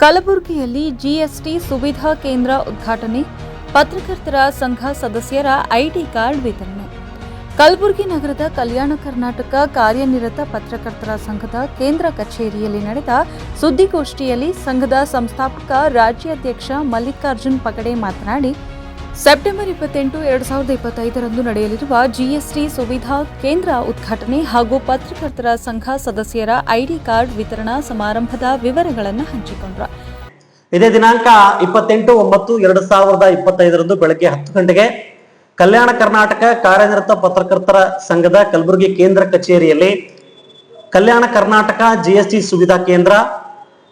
ಕಲಬುರಗಿಯಲ್ಲಿ ಜಿಎಸ್ಟಿ ಸುವಿಧಾ ಕೇಂದ್ರ ಉದ್ಘಾಟನೆ, ಪತ್ರಕರ್ತರ ಸಂಘ ಸದಸ್ಯರ ಐಡಿ ಕಾರ್ಡ್ ವಿತರಣೆ. ಕಲಬುರಗಿ ನಗರದ ಕಲ್ಯಾಣ ಕರ್ನಾಟಕ ಕಾರ್ಯನಿರತ ಪತ್ರಕರ್ತರ ಸಂಘದ ಕೇಂದ್ರ ಕಚೇರಿಯಲ್ಲಿ ನಡೆದ ಸುದ್ದಿಗೋಷ್ಠಿಯಲ್ಲಿ ಸಂಘದ ಸಂಸ್ಥಾಪಕ ರಾಜ್ಯಾಧ್ಯಕ್ಷ ಮಲ್ಲಿಕಾರ್ಜುನ್ ಪಗಡೆ ಮಾತನಾಡಿ, ಸೆಪ್ಟೆಂಬರ್ 28, 2025ರಂದು ನಡೆಯಲಿರುವ ಜಿಎಸ್ಟಿ ಸುವಿಧಾ ಕೇಂದ್ರ ಉದ್ಘಾಟನೆ ಹಾಗೂ ಪತ್ರಕರ್ತರ ಸಂಘ ಸದಸ್ಯರ ಐಡಿ ಕಾರ್ಡ್ ವಿತರಣಾ ಸಮಾರಂಭದ ವಿವರಗಳನ್ನು ಹಂಚಿಕೊಂಡರು. ಇದೇ ದಿನಾಂಕ 28/9/2025ರಂದು ಬೆಳಗ್ಗೆ 10 ಗಂಟೆಗೆ ಕಲ್ಯಾಣ ಕರ್ನಾಟಕ ಕಾರ್ಯನಿರತ ಪತ್ರಕರ್ತರ ಸಂಘದ ಕಲಬುರಗಿ ಕೇಂದ್ರ ಕಚೇರಿಯಲ್ಲಿ ಕಲ್ಯಾಣ ಕರ್ನಾಟಕ ಜಿಎಸ್ಟಿ ಸುವಿಧಾ ಕೇಂದ್ರ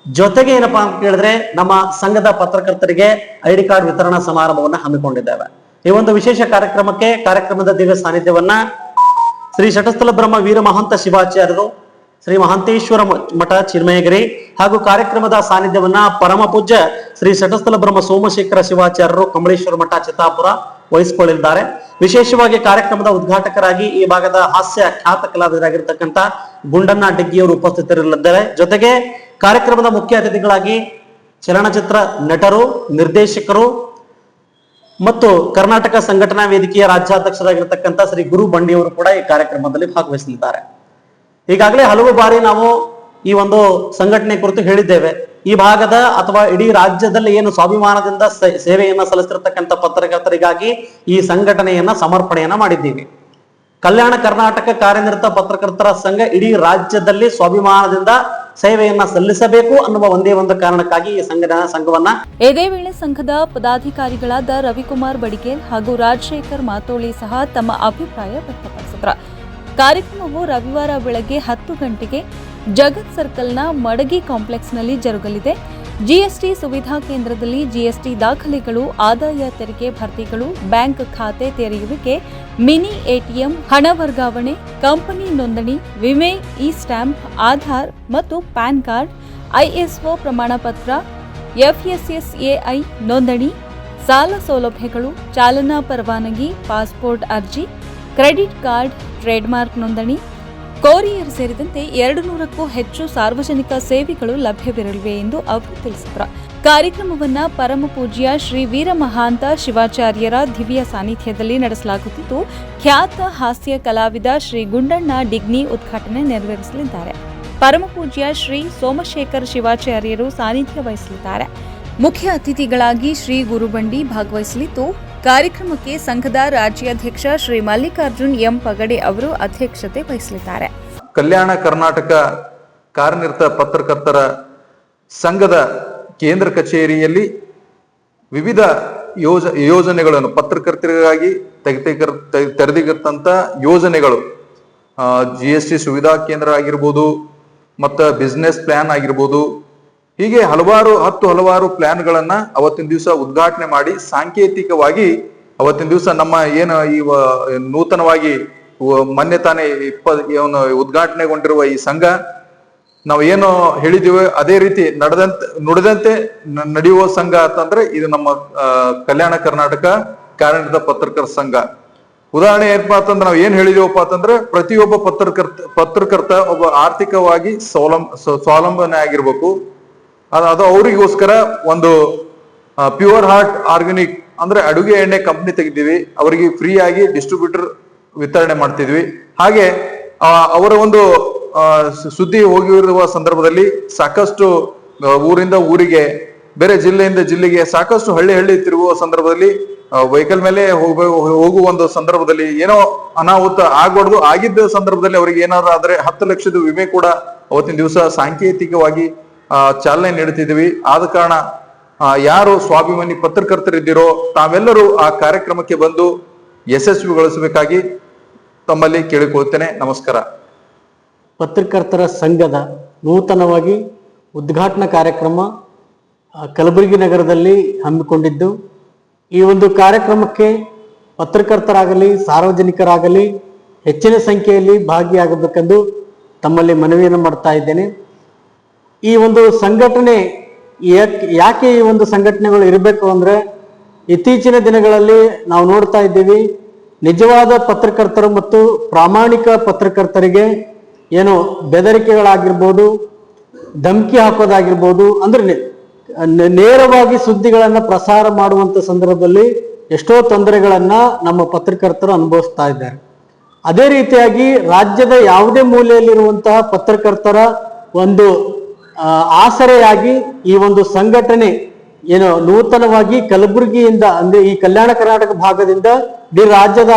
ಜೊತೆಗೆ ಏನಪ್ಪಾ ಅಂತ ಕೇಳಿದ್ರೆ ನಮ್ಮ ಸಂಘದ ಪತ್ರಕರ್ತರಿಗೆ ಐಡಿ ಕಾರ್ಡ್ ವಿತರಣಾ ಸಮಾರಂಭವನ್ನ ಹಮ್ಮಿಕೊಂಡಿದ್ದೇವೆ. ಈ ಒಂದು ವಿಶೇಷ ಕಾರ್ಯಕ್ರಮದ ದಿವ್ಯ ಸಾನ್ನಿಧ್ಯವನ್ನ ಶ್ರೀ ಶಟಸ್ಥಲ ಬ್ರಹ್ಮ ವೀರ ಮಹಂತ ಶಿವಾಚಾರ್ಯರು, ಶ್ರೀ ಮಹಾಂತೇಶ್ವರ ಮಠ ಚಿನ್ಮಯಗಿರಿ ಹಾಗೂ ಕಾರ್ಯಕ್ರಮದ ಸಾನ್ನಿಧ್ಯವನ್ನ ಪರಮ ಪೂಜ್ಯ ಶ್ರೀ ಶಟಸ್ಥಲ ಬ್ರಹ್ಮ ಸೋಮಶೇಖರ ಶಿವಾಚಾರ್ಯರು ಕಂಬಳೇಶ್ವರ ಮಠ ಚಿತ್ತಾಪುರ ವಹಿಸಿಕೊಳ್ಳಲಿದ್ದಾರೆ. ವಿಶೇಷವಾಗಿ ಕಾರ್ಯಕ್ರಮದ ಉದ್ಘಾಟಕರಾಗಿ ಈ ಭಾಗದ ಹಾಸ್ಯ ಖ್ಯಾತ ಕಲಾವಿದರಾಗಿರ್ತಕ್ಕಂಥ ಗುಂಡಣ್ಣ ಡಿಗ್ಗಿಯವರು ಉಪಸ್ಥಿತರಿರಲಿದ್ದಾರೆ. ಜೊತೆಗೆ ಕಾರ್ಯಕ್ರಮದ ಮುಖ್ಯ ಅತಿಥಿಗಳಾಗಿ ಚಲನಚಿತ್ರ ನಟರು, ನಿರ್ದೇಶಕರು ಮತ್ತು ಕರ್ನಾಟಕ ಸಂಘಟನಾ ವೇದಿಕೆಯ ರಾಜ್ಯಾಧ್ಯಕ್ಷರಾಗಿರ್ತಕ್ಕಂಥ ಶ್ರೀ ಗುರು ಬಂಡಿಯವರು ಕೂಡ ಈ ಕಾರ್ಯಕ್ರಮದಲ್ಲಿ ಭಾಗವಹಿಸಲಿದ್ದಾರೆ. ಈಗಾಗಲೇ ಹಲವು ಬಾರಿ ನಾವು ಈ ಒಂದು ಸಂಘಟನೆ ಕುರಿತು ಹೇಳಿದ್ದೇವೆ. ಈ ಭಾಗದ ಅಥವಾ ಇಡೀ ರಾಜ್ಯದಲ್ಲಿ ಏನು ಸ್ವಾಭಿಮಾನದಿಂದ ಸೇವೆಯನ್ನ ಸಲ್ಲಿಸಿರ್ತಕ್ಕಂಥ ಪತ್ರಕರ್ತರಿಗಾಗಿ ಈ ಸಂಘಟನೆಯನ್ನ ಸಮರ್ಪಣೆಯನ್ನ ಮಾಡಿದ್ದೀವಿ. ಕಲ್ಯಾಣ ಕರ್ನಾಟಕ ಕಾರ್ಯನಿರತ ಪತ್ರಕರ್ತರ ಸಂಘ ಇಡೀ ರಾಜ್ಯದಲ್ಲಿ ಸ್ವಾಭಿಮಾನದಿಂದ ಸೇವೆಯನ್ನ ಸಲ್ಲಿಸಬೇಕು ಅನ್ನುವ ಒಂದೇ ಒಂದು ಕಾರಣಕ್ಕಾಗಿ ಈ ಸಂಘವನ್ನ. ಇದೇ ವೇಳೆ ಸಂಘದ ಪದಾಧಿಕಾರಿಗಳಾದ ರವಿಕುಮಾರ್ ಬಡಿಗೇರ್ ಹಾಗೂ ರಾಜಶೇಖರ್ ಮಾತೋಳಿ ಸಹ ತಮ್ಮ ಅಭಿಪ್ರಾಯ ವ್ಯಕ್ತಪಡಿಸಿದರು. ಕಾರ್ಯಕ್ರಮವು ರವಿವಾರ ಬೆಳಗ್ಗೆ 10 ಗಂಟೆಗೆ ಜಗತ್ ಸರ್ಕಲ್ನ ಮಡಗಿ ಕಾಂಪ್ಲೆಕ್ಸ್ನಲ್ಲಿ ಜರುಗಲಿದೆ. ಜಿಎಸ್ಟಿ ಸುವಿಧಾ ಕೇಂದ್ರದಲ್ಲಿ ಜಿಎಸ್ಟಿ ದಾಖಲೆಗಳು, ಆದಾಯ ತೆರಿಗೆ ಭರ್ತಿಗಳು, ಬ್ಯಾಂಕ್ ಖಾತೆ ತೆರೆಯುವಿಕೆ, ಮಿನಿ ಎಟಿಎಂ, ಹಣ ವರ್ಗಾವಣೆ, ಕಂಪನಿ ನೋಂದಣಿ, ವಿಮೆ, ಇ ಸ್ಟ್ಯಾಂಪ್, ಆಧಾರ್ ಮತ್ತು ಪ್ಯಾನ್ ಕಾರ್ಡ್, ಐಎಸ್ಒ ಪ್ರಮಾಣ ಪತ್ರ, ಎಫ್ಎಸ್ಎಸ್ಎಐ ನೋಂದಣಿ, ಸಾಲ ಸೌಲಭ್ಯಗಳು, ಚಾಲನಾ ಪರವಾನಗಿ, ಪಾಸ್ಪೋರ್ಟ್ ಅರ್ಜಿ, ಕ್ರೆಡಿಟ್ ಕಾರ್ಡ್, ಟ್ರೇಡ್ಮಾರ್ಕ್ ನೋಂದಣಿ, ಕೊರಿಯರ್ ಸೇರಿದಂತೆ 200ಕ್ಕೂ ಹೆಚ್ಚು ಸಾರ್ವಜನಿಕ ಸೇವೆಗಳು ಲಭ್ಯವಿರಲಿವೆ ಎಂದು ಅವರು ತಿಳಿಸಿದರು. ಕಾರ್ಯಕ್ರಮವನ್ನು ಪರಮ ಪೂಜ್ಯ ಶ್ರೀ ವೀರ ಮಹಾಂತ ಶಿವಾಚಾರ್ಯರ ದಿವ್ಯ ಸಾನ್ನಿಧ್ಯದಲ್ಲಿ ನಡೆಸಲಾಗುತ್ತಿದ್ದು, ಖ್ಯಾತ ಹಾಸ್ಯ ಕಲಾವಿದ ಶ್ರೀ ಗುಂಡಣ್ಣ ಡಿಗ್ನಿ ಉದ್ಘಾಟನೆ ನೆರವೇರಿಸಲಿದ್ದಾರೆ. ಪರಮ ಪೂಜ್ಯ ಶ್ರೀ ಸೋಮಶೇಖರ್ ಶಿವಾಚಾರ್ಯರು ಸಾನ್ನಿಧ್ಯ ವಹಿಸಲಿದ್ದಾರೆ. ಮುಖ್ಯ ಅತಿಥಿಗಳಾಗಿ ಶ್ರೀ ಗುರುಬಂಡಿ ಭಾಗವಹಿಸಲಿದ್ದು, ಕಾರ್ಯಕ್ರಮಕ್ಕೆ ಸಂಘದ ರಾಜ್ಯಾಧ್ಯಕ್ಷ ಶ್ರೀ ಮಲ್ಲಿಕಾರ್ಜುನ್ ಎಂ ಪಗಡೆ ಅವರು ಅಧ್ಯಕ್ಷತೆ ವಹಿಸಲಿದ್ದಾರೆ. ಕಲ್ಯಾಣ ಕರ್ನಾಟಕ ಕಾರ್ಯನಿರತ ಪತ್ರಕರ್ತರ ಸಂಘದ ಕೇಂದ್ರ ಕಚೇರಿಯಲ್ಲಿ ವಿವಿಧ ಯೋಜನೆಗಳನ್ನು ಪತ್ರಕರ್ತರಿಗಾಗಿ ತೆರೆದಿರ್ತಂತ ಯೋಜನೆಗಳು, ಜಿಎಸ್ಟಿ ಸುವಿಧಾ ಕೇಂದ್ರ ಆಗಿರ್ಬೋದು, ಮತ್ತು ಬಿಸ್ನೆಸ್ ಪ್ಲಾನ್ ಆಗಿರ್ಬೋದು, ಹೀಗೆ ಹಲವಾರು ಪ್ಲಾನ್ಗಳನ್ನ ಅವತ್ತಿನ ದಿವಸ ಉದ್ಘಾಟನೆ ಮಾಡಿ ಸಾಂಕೇತಿಕವಾಗಿ ಅವತ್ತಿನ ದಿವಸ ನಮ್ಮ ಏನು ಈ ನೂತನವಾಗಿ ಮೊನ್ನೆ ತಾನೇ ಉದ್ಘಾಟನೆಗೊಂಡಿರುವ ಈ ಸಂಘ ನಾವು ಏನು ಹೇಳಿದೀವಿ ಅದೇ ರೀತಿ ನುಡಿದಂತೆ ನಡೆಯುವ ಸಂಘ ಅಂತಂದ್ರೆ ಇದು ನಮ್ಮ ಕಲ್ಯಾಣ ಕರ್ನಾಟಕ ಕಾರ್ಯನಿರತ ಪತ್ರಕರ್ತರ ಸಂಘ. ಉದಾಹರಣೆ ಏನಪ್ಪಾ ಅಂತಂದ್ರೆ ನಾವು ಏನ್ ಹೇಳಿದೀವಪ್ಪ ಅಂತಂದ್ರೆ ಪ್ರತಿಯೊಬ್ಬ ಪತ್ರಕರ್ತ ಒಬ್ಬ ಆರ್ಥಿಕವಾಗಿ ಸ್ವಾವಲಂಬನೆ ಆಗಿರ್ಬೇಕು. ಅದು ಅವರಿಗೋಸ್ಕರ ಒಂದು ಪ್ಯೂರ್ ಹಾರ್ಟ್ ಆರ್ಗ್ಯಾನಿಕ್ ಅಂದ್ರೆ ಅಡುಗೆ ಎಣ್ಣೆ ಕಂಪ್ನಿ ತೆಗಿದ್ದೀವಿ. ಅವರಿಗೆ ಫ್ರೀ ಆಗಿ ಡಿಸ್ಟ್ರಿಬ್ಯೂಟರ್ ವಿತರಣೆ ಮಾಡ್ತಿದ್ವಿ. ಹಾಗೆ ಅವರ ಒಂದು ಸುದ್ದಿ ಹೋಗಿರುವ ಸಂದರ್ಭದಲ್ಲಿ ಸಾಕಷ್ಟು ಊರಿಂದ ಊರಿಗೆ, ಬೇರೆ ಜಿಲ್ಲೆಯಿಂದ ಜಿಲ್ಲೆಗೆ ಸಾಕಷ್ಟು ಹಳ್ಳಿ ತಿರುಗುವ ಸಂದರ್ಭದಲ್ಲಿ ವೆಹಿಕಲ್ ಮೇಲೆ ಹೋಗುವ ಒಂದು ಸಂದರ್ಭದಲ್ಲಿ ಏನೋ ಅನಾಹುತ ಆಗ್ಬಾರ್ದು, ಆಗಿದ್ದ ಸಂದರ್ಭದಲ್ಲಿ ಅವರಿಗೆ ಏನಾದ್ರು ಆದ್ರೆ 10 ಲಕ್ಷದ ವಿಮೆ ಕೂಡ ಅವತ್ತಿನ ದಿವಸ ಸಾಂಕೇತಿಕವಾಗಿ ಚಾಲನೆ ನೀಡುತ್ತಿದ್ದೀವಿ. ಆದ ಕಾರಣ ಯಾರು ಸ್ವಾಭಿಮಾನಿ ಪತ್ರಕರ್ತರಿದ್ದೀರೋ ತಾವೆಲ್ಲರೂ ಆ ಕಾರ್ಯಕ್ರಮಕ್ಕೆ ಬಂದು ಯಶಸ್ವಿಗೊಳಿಸಬೇಕಾಗಿ ತಮ್ಮಲ್ಲಿ ಕೇಳಿಕೊಳ್ಳುತ್ತೇನೆ. ನಮಸ್ಕಾರ. ಪತ್ರಕರ್ತರ ಸಂಘದ ನೂತನವಾಗಿ ಉದ್ಘಾಟನಾ ಕಾರ್ಯಕ್ರಮ ಕಲಬುರಗಿ ನಗರದಲ್ಲಿ ಹಮ್ಮಿಕೊಂಡಿದ್ದು, ಈ ಒಂದು ಕಾರ್ಯಕ್ರಮಕ್ಕೆ ಪತ್ರಕರ್ತರಾಗಲಿ ಸಾರ್ವಜನಿಕರಾಗಲಿ ಹೆಚ್ಚಿನ ಸಂಖ್ಯೆಯಲ್ಲಿ ಭಾಗಿಯಾಗಬೇಕೆಂದು ತಮ್ಮಲ್ಲಿ ಮನವಿಯನ್ನು ಮಾಡ್ತಾ ಇದ್ದೇನೆ. ಈ ಒಂದು ಸಂಘಟನೆ ಯಾಕೆ ಈ ಒಂದು ಸಂಘಟನೆಗಳು ಇರಬೇಕು ಅಂದ್ರೆ, ಇತ್ತೀಚಿನ ದಿನಗಳಲ್ಲಿ ನಾವು ನೋಡ್ತಾ ಇದ್ದೀವಿ, ನಿಜವಾದ ಪತ್ರಕರ್ತರು ಮತ್ತು ಪ್ರಾಮಾಣಿಕ ಪತ್ರಕರ್ತರಿಗೆ ಏನೋ ಬೆದರಿಕೆಗಳಾಗಿರ್ಬೋದು, ಧಮಕಿ ಹಾಕೋದಾಗಿರ್ಬೋದು, ಅಂದ್ರೆ ನೇರವಾಗಿ ಸುದ್ದಿಗಳನ್ನ ಪ್ರಸಾರ ಮಾಡುವಂತ ಸಂದರ್ಭದಲ್ಲಿ ಎಷ್ಟೋ ತೊಂದರೆಗಳನ್ನ ನಮ್ಮ ಪತ್ರಕರ್ತರು ಅನುಭವಿಸ್ತಾ ಇದ್ದಾರೆ. ಅದೇ ರೀತಿಯಾಗಿ ರಾಜ್ಯದ ಯಾವುದೇ ಮೂಲೆಯಲ್ಲಿರುವಂತಹ ಪತ್ರಕರ್ತರ ಒಂದು ಆಸರೆಯಾಗಿ ಈ ಒಂದು ಸಂಘಟನೆ ಏನು ನೂತನವಾಗಿ ಕಲಬುರಗಿಯಿಂದ ಅಂದ್ರೆ ಈ ಕಲ್ಯಾಣ ಕರ್ನಾಟಕ ಭಾಗದಿಂದ ಇಡೀ ರಾಜ್ಯದ